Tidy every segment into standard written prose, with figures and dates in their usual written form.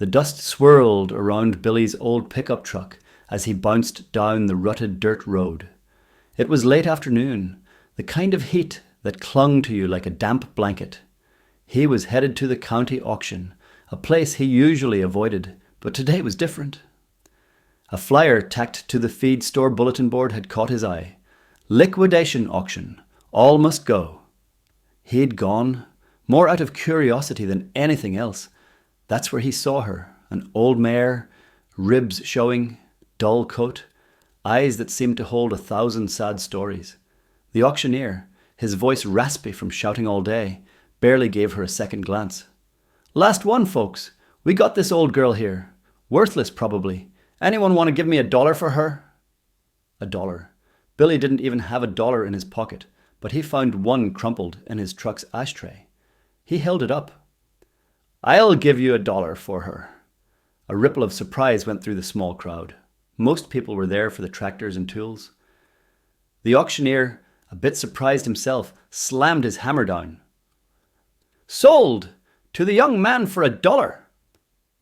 The dust swirled around Billy's old pickup truck as he bounced down the rutted dirt road. It was late afternoon, the kind of heat that clung to you like a damp blanket. He was headed to the county auction, a place he usually avoided, but today was different. A flyer tacked to the feed store bulletin board had caught his eye. Liquidation auction. All must go. He'd gone, more out of curiosity than anything else. That's where he saw her, an old mare, ribs showing, dull coat, eyes that seemed to hold 1,000 sad stories. The auctioneer, his voice raspy from shouting all day, barely gave her a second glance. "Last one, folks. We got this old girl here. Worthless, probably. Anyone want to give me $1 for her?" $1. Billy didn't even have $1 in his pocket, but he found one crumpled in his truck's ashtray. He held it up. "I'll give you $1 for her." A ripple of surprise went through the small crowd. Most people were there for the tractors and tools. The auctioneer, a bit surprised himself, slammed his hammer down. "Sold! To the young man for $1.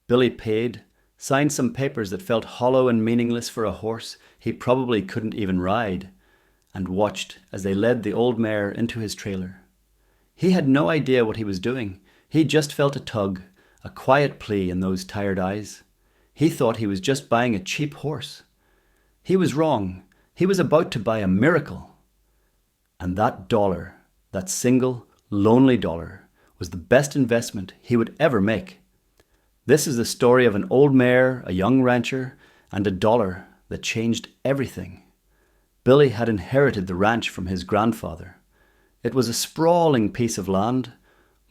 Billy paid, signed some papers that felt hollow and meaningless for a horse he probably couldn't even ride, and watched as they led the old mare into his trailer. He had no idea what he was doing. He just felt a tug, a quiet plea in those tired eyes. He thought he was just buying a cheap horse. He was wrong. He was about to buy a miracle. And that $1, that single, lonely $1, was the best investment he would ever make. This is the story of an old mare, a young rancher, and $1 that changed everything. Billy had inherited the ranch from his grandfather. It was a sprawling piece of land,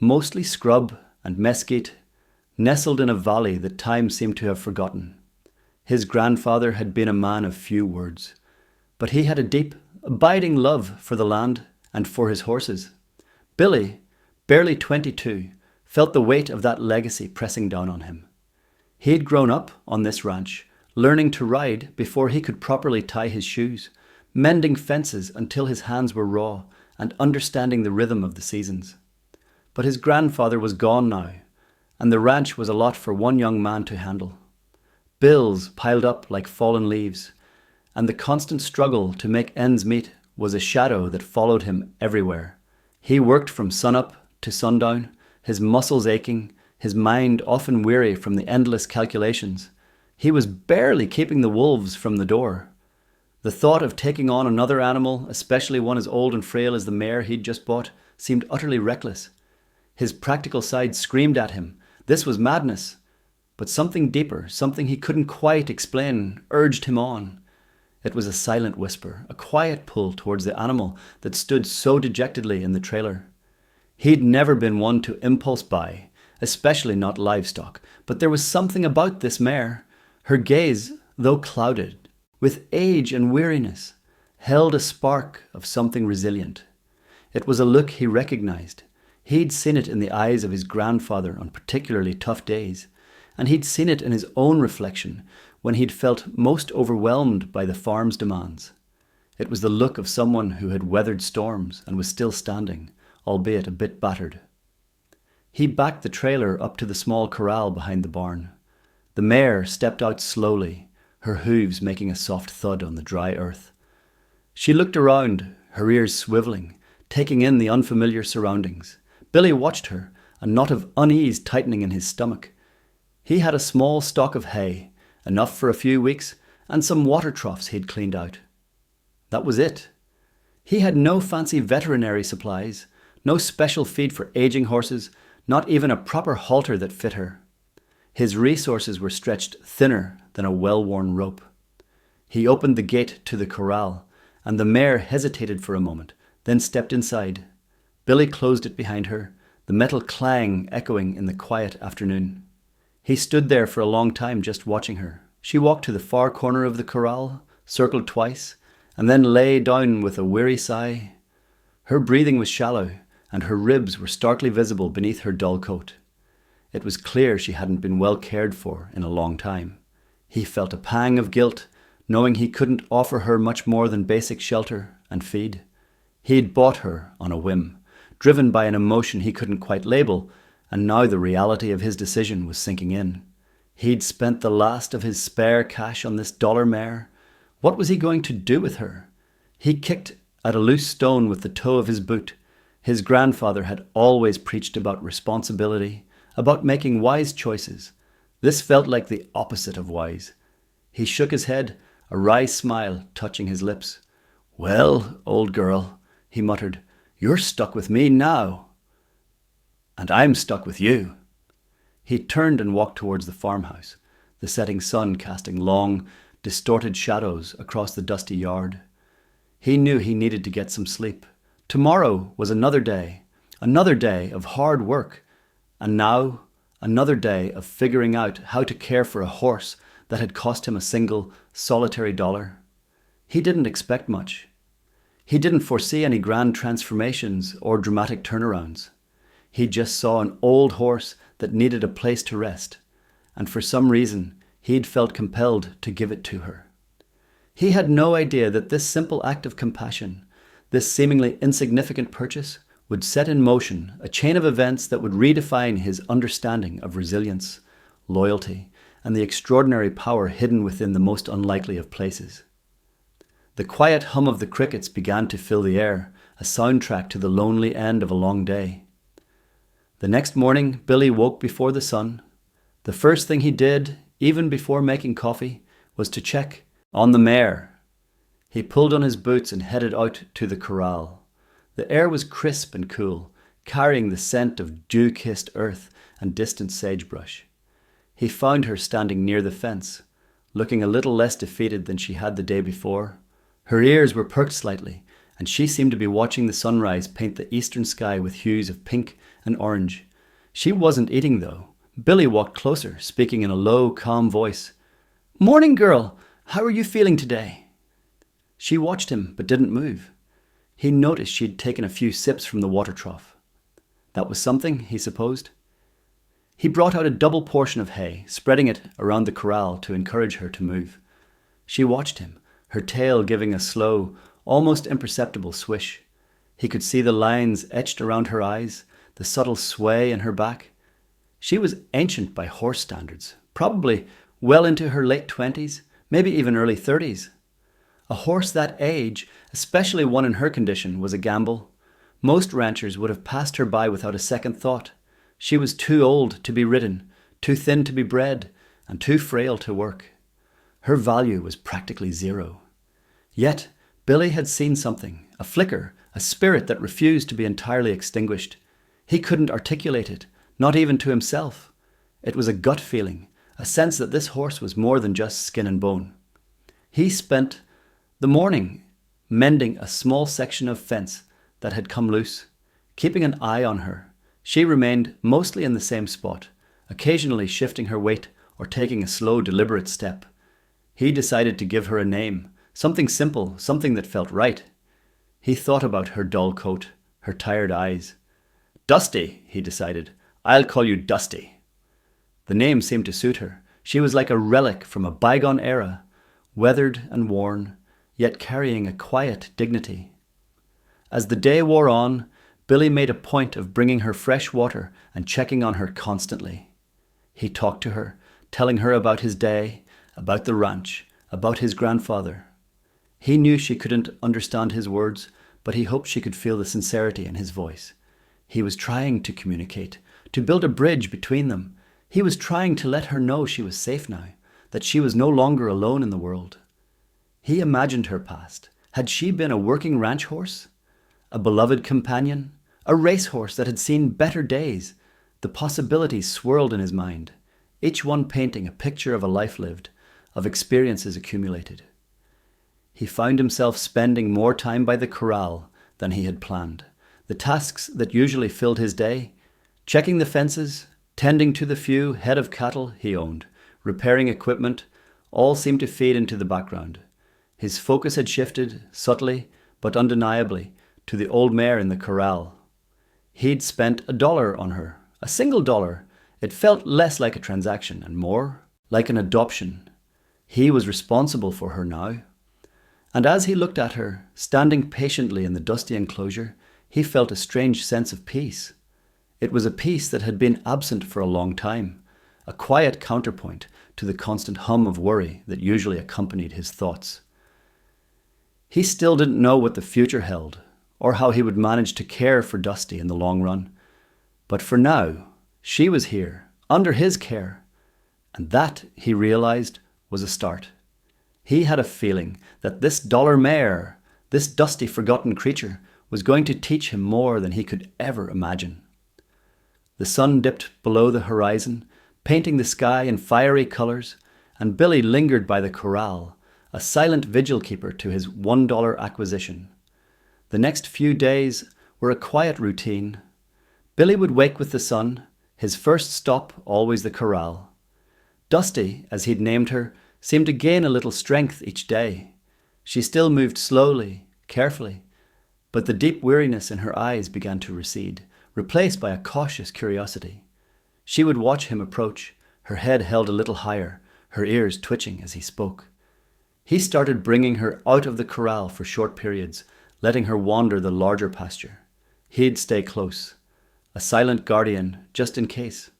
mostly scrub and mesquite, nestled in a valley that time seemed to have forgotten. His grandfather had been a man of few words, but he had a deep, abiding love for the land and for his horses. Billy, barely 22, felt the weight of that legacy pressing down on him. He had grown up on this ranch, learning to ride before he could properly tie his shoes, mending fences until his hands were raw, and understanding the rhythm of the seasons. But his grandfather was gone now, and the ranch was a lot for one young man to handle. Bills piled up like fallen leaves, and the constant struggle to make ends meet was a shadow that followed him everywhere. He worked from sunup to sundown, his muscles aching, his mind often weary from the endless calculations. He was barely keeping the wolves from the door. The thought of taking on another animal, especially one as old and frail as the mare he'd just bought, seemed utterly reckless. His practical side screamed at him. This was madness. But something deeper, something he couldn't quite explain, urged him on. It was a silent whisper, a quiet pull towards the animal that stood so dejectedly in the trailer. He'd never been one to impulse buy, especially not livestock, but there was something about this mare. Her gaze, though clouded with age and weariness, held a spark of something resilient. It was a look he recognized. He'd seen it in the eyes of his grandfather on particularly tough days, and he'd seen it in his own reflection when he'd felt most overwhelmed by the farm's demands. It was the look of someone who had weathered storms and was still standing, albeit a bit battered. He backed the trailer up to the small corral behind the barn. The mare stepped out slowly, her hooves making a soft thud on the dry earth. She looked around, her ears swiveling, taking in the unfamiliar surroundings. Billy watched her, a knot of unease tightening in his stomach. He had a small stock of hay, enough for a few weeks, and some water troughs he'd cleaned out. That was it. He had no fancy veterinary supplies, no special feed for aging horses, not even a proper halter that fit her. His resources were stretched thinner than a well-worn rope. He opened the gate to the corral, and the mare hesitated for a moment, then stepped inside. Billy closed it behind her, the metal clang echoing in the quiet afternoon. He stood there for a long time just watching her. She walked to the far corner of the corral, circled twice, and then lay down with a weary sigh. Her breathing was shallow, and her ribs were starkly visible beneath her dull coat. It was clear she hadn't been well cared for in a long time. He felt a pang of guilt, knowing he couldn't offer her much more than basic shelter and feed. He'd bought her on a whim, driven by an emotion he couldn't quite label, and now the reality of his decision was sinking in. He'd spent the last of his spare cash on this dollar mare. What was he going to do with her? He kicked at a loose stone with the toe of his boot. His grandfather had always preached about responsibility, about making wise choices. This felt like the opposite of wise. He shook his head, a wry smile touching his lips. "Well, old girl," he muttered, "you're stuck with me now. And I'm stuck with you." He turned and walked towards the farmhouse, the setting sun casting long, distorted shadows across the dusty yard. He knew he needed to get some sleep. Tomorrow was another day of hard work, and now another day of figuring out how to care for a horse that had cost him a single, solitary dollar. He didn't expect much. He didn't foresee any grand transformations or dramatic turnarounds. He just saw an old horse that needed a place to rest, and for some reason he'd felt compelled to give it to her. He had no idea that this simple act of compassion, this seemingly insignificant purchase, would set in motion a chain of events that would redefine his understanding of resilience, loyalty, and the extraordinary power hidden within the most unlikely of places. The quiet hum of the crickets began to fill the air, a soundtrack to the lonely end of a long day. The next morning, Billy woke before the sun. The first thing he did, even before making coffee, was to check on the mare. He pulled on his boots and headed out to the corral. The air was crisp and cool, carrying the scent of dew-kissed earth and distant sagebrush. He found her standing near the fence, looking a little less defeated than she had the day before. Her ears were perked slightly, and she seemed to be watching the sunrise paint the eastern sky with hues of pink and orange. She wasn't eating, though. Billy walked closer, speaking in a low, calm voice. "Morning, girl. How are you feeling today?" She watched him, but didn't move. He noticed she'd taken a few sips from the water trough. That was something, he supposed. He brought out a double portion of hay, spreading it around the corral to encourage her to move. She watched him, her tail giving a slow, almost imperceptible swish. He could see the lines etched around her eyes, the subtle sway in her back. She was ancient by horse standards, probably well into her late 20s, maybe even early 30s. A horse that age, especially one in her condition, was a gamble. Most ranchers would have passed her by without a second thought. She was too old to be ridden, too thin to be bred, and too frail to work. Her value was practically zero. Yet, Billy had seen something, a flicker, a spirit that refused to be entirely extinguished. He couldn't articulate it, not even to himself. It was a gut feeling, a sense that this horse was more than just skin and bone. He spent the morning mending a small section of fence that had come loose, keeping an eye on her. She remained mostly in the same spot, occasionally shifting her weight or taking a slow, deliberate step. He decided to give her a name, something simple, something that felt right. He thought about her dull coat, her tired eyes. "Dusty," he decided. "I'll call you Dusty." The name seemed to suit her. She was like a relic from a bygone era, weathered and worn, yet carrying a quiet dignity. As the day wore on, Billy made a point of bringing her fresh water and checking on her constantly. He talked to her, telling her about his day, about the ranch, about his grandfather. He knew she couldn't understand his words, but he hoped she could feel the sincerity in his voice. He was trying to communicate, to build a bridge between them. He was trying to let her know she was safe now, that she was no longer alone in the world. He imagined her past. Had she been a working ranch horse? A beloved companion? A racehorse that had seen better days? The possibilities swirled in his mind, each one painting a picture of a life lived, of experiences accumulated. He found himself spending more time by the corral than he had planned. The tasks that usually filled his day, checking the fences, tending to the few head of cattle he owned, repairing equipment, all seemed to fade into the background. His focus had shifted, subtly but undeniably, to the old mare in the corral. He'd spent $1 on her, a single dollar. It felt less like a transaction and more like an adoption. He was responsible for her now. And as he looked at her, standing patiently in the dusty enclosure, he felt a strange sense of peace. It was a peace that had been absent for a long time, a quiet counterpoint to the constant hum of worry that usually accompanied his thoughts. He still didn't know what the future held, or how he would manage to care for Dusty in the long run. But for now, she was here, under his care, and that, he realized, was a start. He had a feeling that this dollar mare, this dusty, forgotten creature, was going to teach him more than he could ever imagine. The sun dipped below the horizon, painting the sky in fiery colours, and Billy lingered by the corral, a silent vigil keeper to his $1 acquisition. The next few days were a quiet routine. Billy would wake with the sun, his first stop always the corral. Dusty, as he'd named her, seemed to gain a little strength each day. She still moved slowly, carefully, but the deep weariness in her eyes began to recede, replaced by a cautious curiosity. She would watch him approach, her head held a little higher, her ears twitching as he spoke. He started bringing her out of the corral for short periods, letting her wander the larger pasture. He'd stay close, a silent guardian just in case.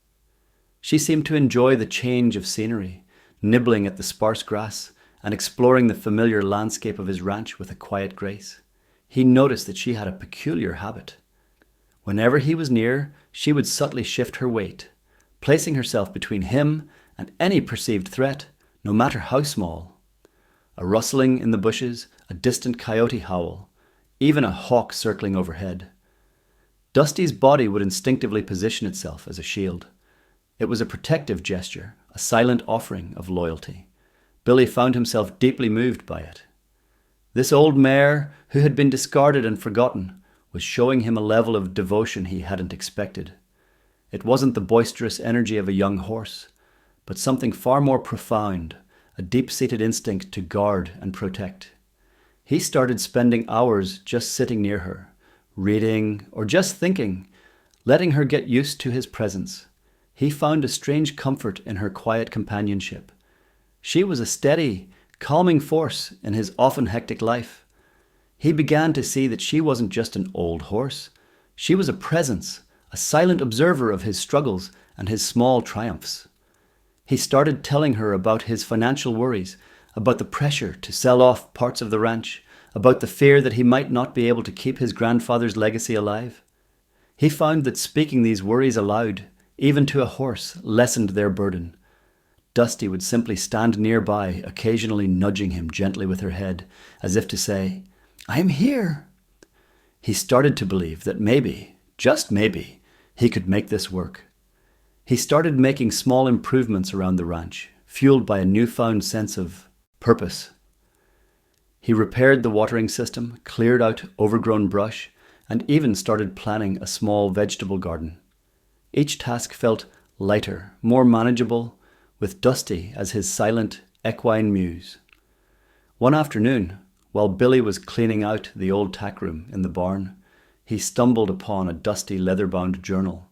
She seemed to enjoy the change of scenery, nibbling at the sparse grass and exploring the familiar landscape of his ranch with a quiet grace. He noticed that she had a peculiar habit. Whenever he was near, she would subtly shift her weight, placing herself between him and any perceived threat, no matter how small. A rustling in the bushes, a distant coyote howl, even a hawk circling overhead. Dusty's body would instinctively position itself as a shield. It was a protective gesture, a silent offering of loyalty. Billy found himself deeply moved by it. This old mare, who had been discarded and forgotten, was showing him a level of devotion he hadn't expected. It wasn't the boisterous energy of a young horse, but something far more profound, a deep-seated instinct to guard and protect. He started spending hours just sitting near her, reading or just thinking, letting her get used to his presence. He found a strange comfort in her quiet companionship. She was a steady, calming force in his often hectic life. He began to see that she wasn't just an old horse. She was a presence, a silent observer of his struggles and his small triumphs. He started telling her about his financial worries, about the pressure to sell off parts of the ranch, about the fear that he might not be able to keep his grandfather's legacy alive. He found that speaking these worries aloud, even to a horse, lessened their burden. Dusty would simply stand nearby, occasionally nudging him gently with her head, as if to say, "I'm here." He started to believe that maybe, just maybe, he could make this work. He started making small improvements around the ranch, fueled by a newfound sense of purpose. He repaired the watering system, cleared out overgrown brush, and even started planning a small vegetable garden. Each task felt lighter, more manageable, with Dusty as his silent, equine muse. One afternoon, while Billy was cleaning out the old tack room in the barn, he stumbled upon a dusty leather-bound journal.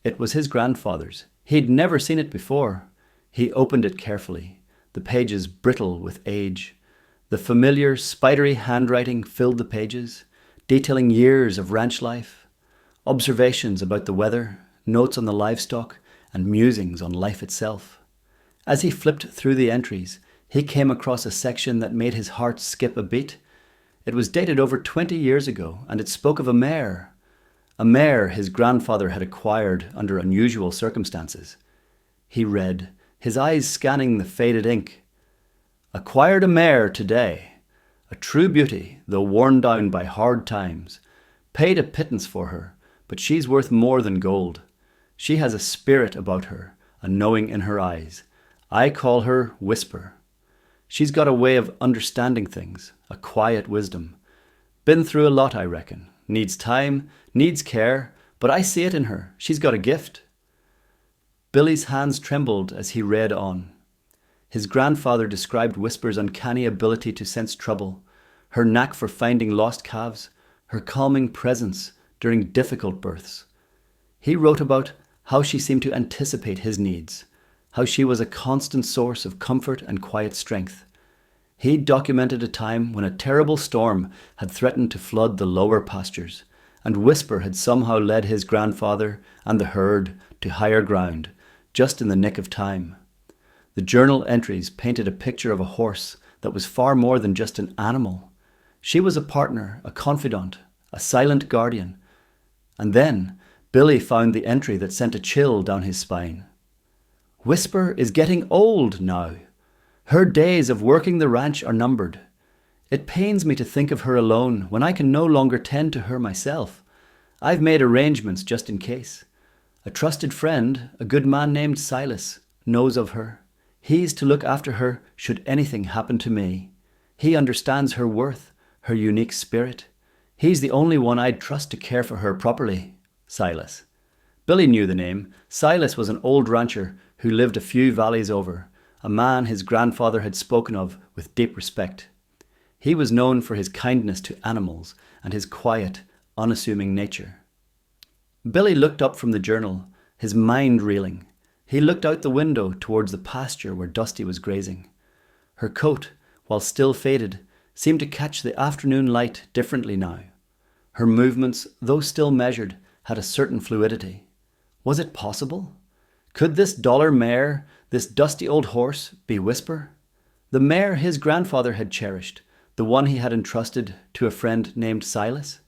It was his grandfather's. He'd never seen it before. He opened it carefully, the pages brittle with age. The familiar, spidery handwriting filled the pages, detailing years of ranch life, observations about the weather, notes on the livestock, and musings on life itself. As he flipped through the entries, he came across a section that made his heart skip a beat. It was dated over 20 years ago, and it spoke of a mare his grandfather had acquired under unusual circumstances. He read, his eyes scanning the faded ink. "Acquired a mare today, a true beauty, though worn down by hard times. Paid a pittance for her, but she's worth more than gold. She has a spirit about her, a knowing in her eyes. I call her Whisper. She's got a way of understanding things, a quiet wisdom. Been through a lot, I reckon. Needs time, needs care, but I see it in her. She's got a gift." Billy's hands trembled as he read on. His grandfather described Whisper's uncanny ability to sense trouble, her knack for finding lost calves, her calming presence during difficult births. He wrote about how she seemed to anticipate his needs, how she was a constant source of comfort and quiet strength. He documented a time when a terrible storm had threatened to flood the lower pastures, and Whisper had somehow led his grandfather and the herd to higher ground, just in the nick of time. The journal entries painted a picture of a horse that was far more than just an animal. She was a partner, a confidant, a silent guardian. And then Billy found the entry that sent a chill down his spine. Whisper is getting old now. Her days of working the ranch are numbered. It pains me to think of her alone when I can no longer tend to her myself. I've made arrangements just in case. A trusted friend, a good man named Silas, knows of her. He's to look after her should anything happen to me. He understands her worth, her unique spirit. He's the only one I'd trust to care for her properly. Silas. Billy knew the name. Silas was an old rancher who lived a few valleys over, a man his grandfather had spoken of with deep respect. He was known for his kindness to animals and his quiet, unassuming nature. Billy looked up from the journal, his mind reeling. He looked out the window towards the pasture where Dusty was grazing. Her coat, while still faded, seemed to catch the afternoon light differently now. Her movements, though still measured, had a certain fluidity. Was it possible? Could this dollar mare, this dusty old horse, be Whisper? The mare his grandfather had cherished, the one he had entrusted to a friend named Silas?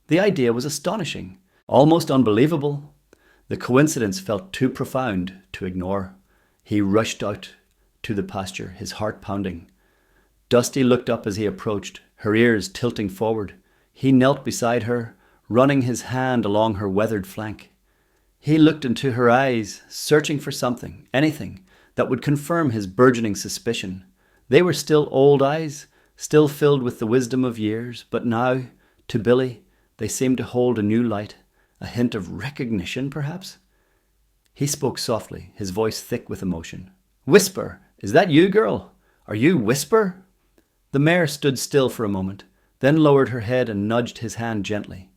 The idea was astonishing, almost unbelievable. The coincidence felt too profound to ignore. He rushed out to the pasture, his heart pounding. Dusty looked up as he approached, her ears tilting forward. He knelt beside her, running his hand along her weathered flank. He looked into her eyes, searching for something, anything, that would confirm his burgeoning suspicion. They were still old eyes, still filled with the wisdom of years, but now, to Billy, they seemed to hold a new light, a hint of recognition, perhaps. He spoke softly, his voice thick with emotion. Whisper, is that you, girl? Are you Whisper? The mare stood still for a moment, then lowered her head and nudged his hand gently.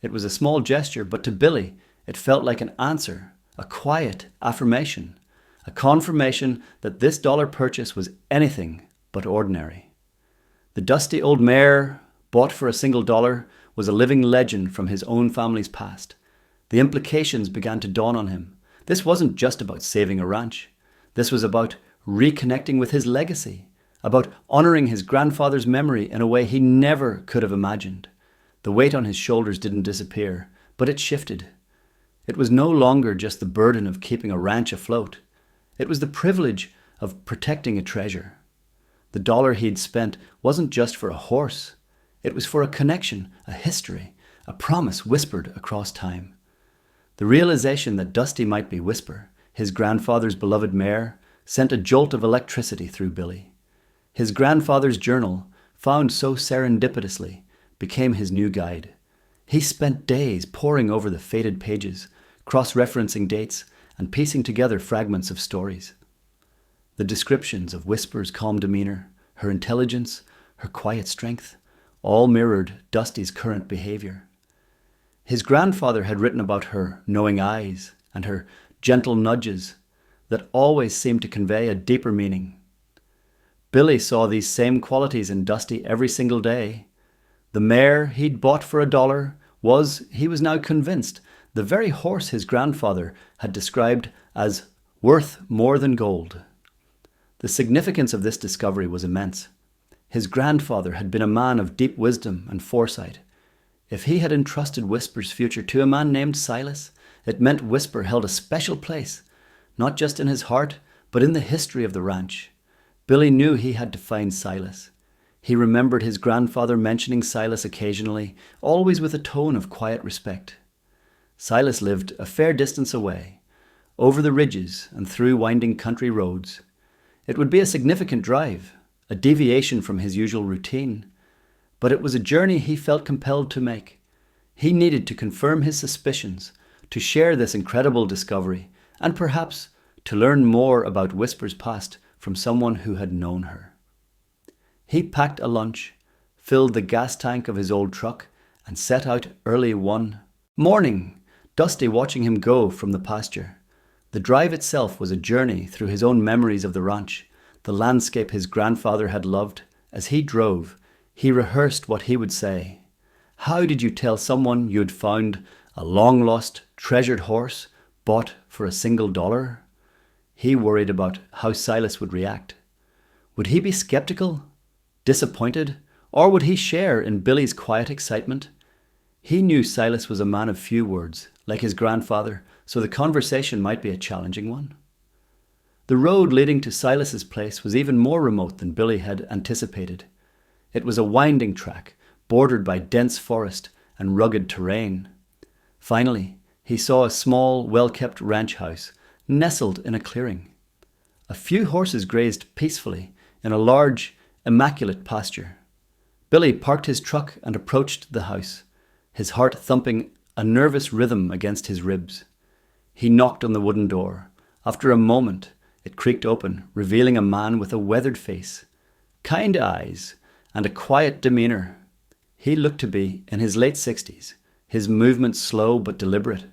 It was a small gesture, but to Billy, it felt like an answer, a quiet affirmation, a confirmation that this dollar purchase was anything but ordinary. The dusty old mare, bought for $1, was a living legend from his own family's past. The implications began to dawn on him. This wasn't just about saving a ranch. This was about reconnecting with his legacy, about honoring his grandfather's memory in a way he never could have imagined. The weight on his shoulders didn't disappear, but it shifted. It was no longer just the burden of keeping a ranch afloat. It was the privilege of protecting a treasure. The dollar he'd spent wasn't just for a horse. It was for a connection, a history, a promise whispered across time. The realization that Dusty might be Whisper, his grandfather's beloved mare, sent a jolt of electricity through Billy. His grandfather's journal, found so serendipitously, became his new guide. He spent days poring over the faded pages, cross-referencing dates, and piecing together fragments of stories. The descriptions of Whisper's calm demeanor, her intelligence, her quiet strength, all mirrored Dusty's current behavior. His grandfather had written about her knowing eyes and her gentle nudges that always seemed to convey a deeper meaning. Billy saw these same qualities in Dusty every single day. The mare he'd bought for $1 was, he was now convinced, the very horse his grandfather had described as worth more than gold. The significance of this discovery was immense. His grandfather had been a man of deep wisdom and foresight. If he had entrusted Whisper's future to a man named Silas, it meant Whisper held a special place, not just in his heart, but in the history of the ranch. Billy knew he had to find Silas. He remembered his grandfather mentioning Silas occasionally, always with a tone of quiet respect. Silas lived a fair distance away, over the ridges and through winding country roads. It would be a significant drive, a deviation from his usual routine, but it was a journey he felt compelled to make. He needed to confirm his suspicions, to share this incredible discovery, and perhaps to learn more about Whisper's past from someone who had known her. He packed a lunch, filled the gas tank of his old truck, and set out early one morning, Dusty watching him go from the pasture. The drive itself was a journey through his own memories of the ranch, the landscape his grandfather had loved. As he drove, he rehearsed what he would say. How did you tell someone you'd found a long-lost, treasured horse bought for $1? He worried about how Silas would react. Would he be skeptical, disappointed, or would he share in Billy's quiet excitement? He knew Silas was a man of few words, like his grandfather, so the conversation might be a challenging one. The road leading to Silas's place was even more remote than Billy had anticipated. It was a winding track, bordered by dense forest and rugged terrain. Finally, he saw a small, well-kept ranch house, nestled in a clearing. A few horses grazed peacefully in a large, immaculate pasture. Billy parked his truck and approached the house, his heart thumping a nervous rhythm against his ribs. He knocked on the wooden door. After a moment, it creaked open, revealing a man with a weathered face, kind eyes, and a quiet demeanor. He looked to be in his late 60s, his movements slow but deliberate.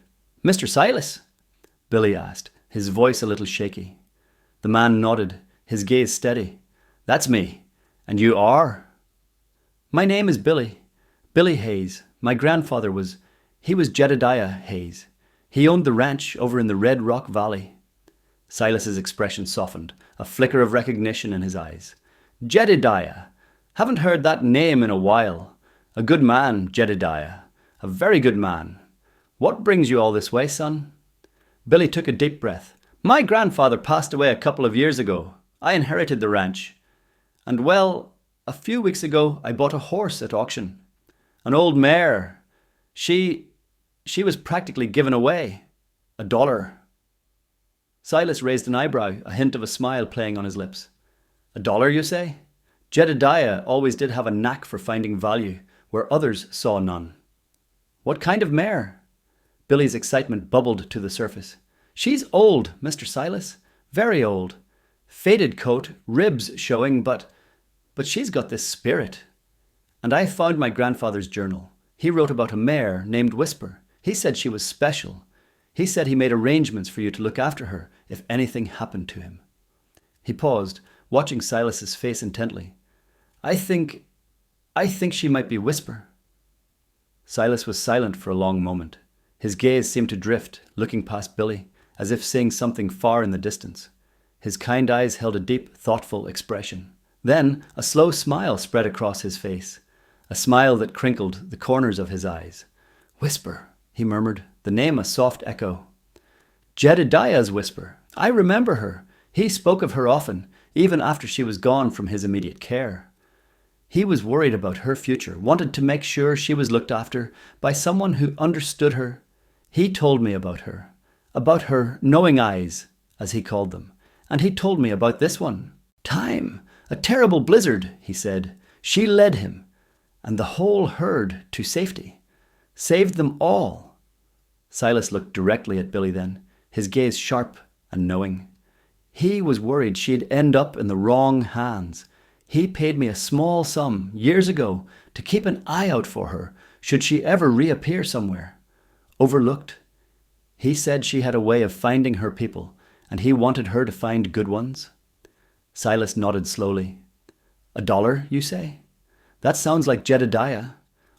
"Mr. Silas?" Billy asked, his voice a little shaky. The man nodded, his gaze steady. "That's me. And you are?" "My name is Billy. Billy Hayes. My grandfather was Jedediah Hayes. He owned the ranch over in the Red Rock Valley." Silas's expression softened, a flicker of recognition in his eyes. "Jedediah! Haven't heard that name in a while. A good man, Jedediah. A very good man. What brings you all this way, son?" Billy took a deep breath. "My grandfather passed away a couple of years ago. I inherited the ranch. And well, a few weeks ago I bought a horse at auction. An old mare. She was practically given away. $1. Silas raised an eyebrow, a hint of a smile playing on his lips. $1, you say? Jedediah always did have a knack for finding value where others saw none. What kind of mare? Billy's excitement bubbled to the surface. She's old, Mr. Silas. Very old. Faded coat, ribs showing, but she's got this spirit. And I found my grandfather's journal. He wrote about a mare named Whisper. He said she was special. He said he made arrangements for you to look after her if anything happened to him. He paused, watching Silas's face intently. I think she might be Whisper. Silas was silent for a long moment. His gaze seemed to drift, looking past Billy, as if seeing something far in the distance. His kind eyes held a deep, thoughtful expression. Then a slow smile spread across his face, a smile that crinkled the corners of his eyes. Whisper, he murmured, the name a soft echo. Jedediah's Whisper. I remember her. He spoke of her often, even after she was gone from his immediate care. He was worried about her future, wanted to make sure she was looked after by someone who understood her. He told me about her knowing eyes, as he called them, and he told me about this one. Time, a terrible blizzard, he said. She led him, and the whole herd to safety, saved them all. Silas looked directly at Billy then, his gaze sharp and knowing. He was worried she'd end up in the wrong hands. He paid me a small sum years ago to keep an eye out for her, should she ever reappear somewhere. Overlooked. He said she had a way of finding her people, and he wanted her to find good ones. Silas nodded slowly. $1, you say? That sounds like Jedediah.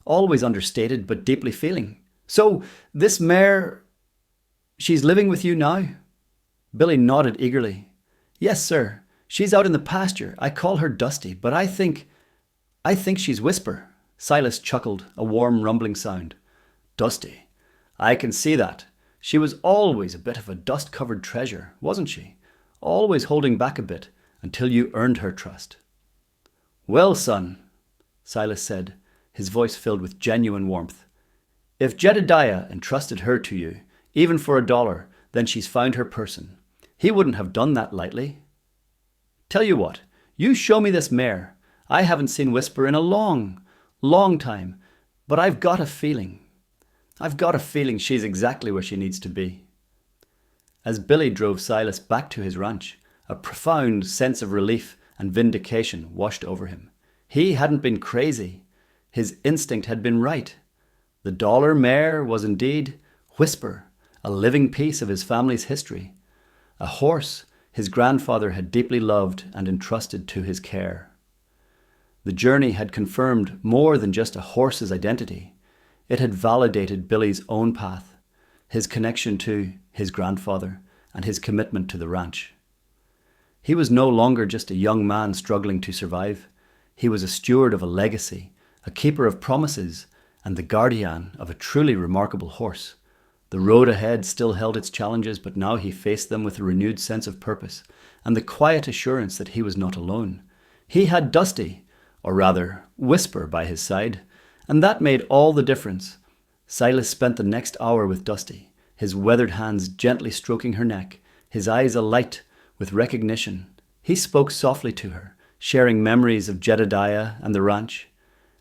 Always understated, but deeply feeling. So, this mare, she's living with you now? Billy nodded eagerly. Yes, sir. She's out in the pasture. I call her Dusty, but I think she's Whisper. Silas chuckled, a warm rumbling sound. Dusty. I can see that. She was always a bit of a dust-covered treasure, wasn't she? Always holding back a bit until you earned her trust. Well, son, Silas said, his voice filled with genuine warmth. If Jedediah entrusted her to you, even for $1, then she's found her person. He wouldn't have done that lightly. Tell you what, you show me this mare. I haven't seen Whisper in a long, long time, but I've got a feeling she's exactly where she needs to be. As Billy drove Silas back to his ranch, a profound sense of relief and vindication washed over him. He hadn't been crazy. His instinct had been right. The dollar mare was indeed Whisper, a living piece of his family's history. A horse his grandfather had deeply loved and entrusted to his care. The journey had confirmed more than just a horse's identity. It had validated Billy's own path, his connection to his grandfather, and his commitment to the ranch. He was no longer just a young man struggling to survive. He was a steward of a legacy, a keeper of promises, and the guardian of a truly remarkable horse. The road ahead still held its challenges, but now he faced them with a renewed sense of purpose and the quiet assurance that he was not alone. He had Dusty, or rather, Whisper, by his side, and that made all the difference. Silas spent the next hour with Dusty, his weathered hands gently stroking her neck, his eyes alight with recognition. He spoke softly to her, sharing memories of Jedediah and the ranch,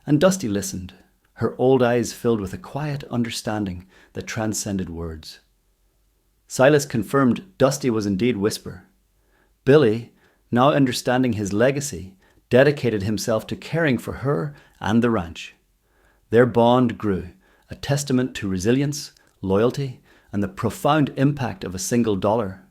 and Dusty listened, her old eyes filled with a quiet understanding that transcended words. Silas confirmed Dusty was indeed Whisper. Billy, now understanding his legacy, dedicated himself to caring for her and the ranch. Their bond grew, a testament to resilience, loyalty, and the profound impact of a single dollar.